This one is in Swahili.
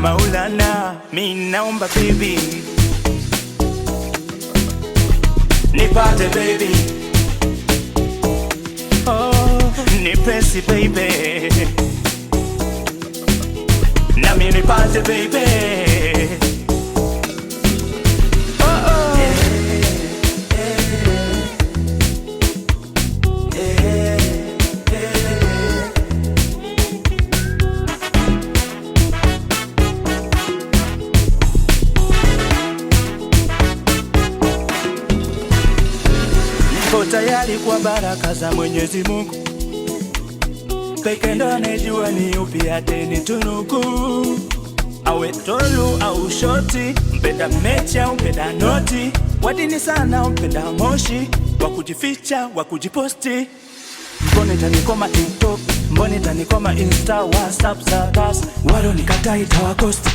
Maulana, mi naomba baby, nipate baby, oh, nipesi baby, nami nipate baby. Niko tayari kwa baraka za Mwenyezi Mungu, peke ndo anejua ni upi atenitunuku. Awe tolu au shoti, mpenda mecha mpenda noti, wadini sana mpenda moshi, wakujificha wakujiposti. Mbone tanikoma TikTok, mbone tanikoma Insta, WhatsApp, Zagas, walo nikatai tawakosti.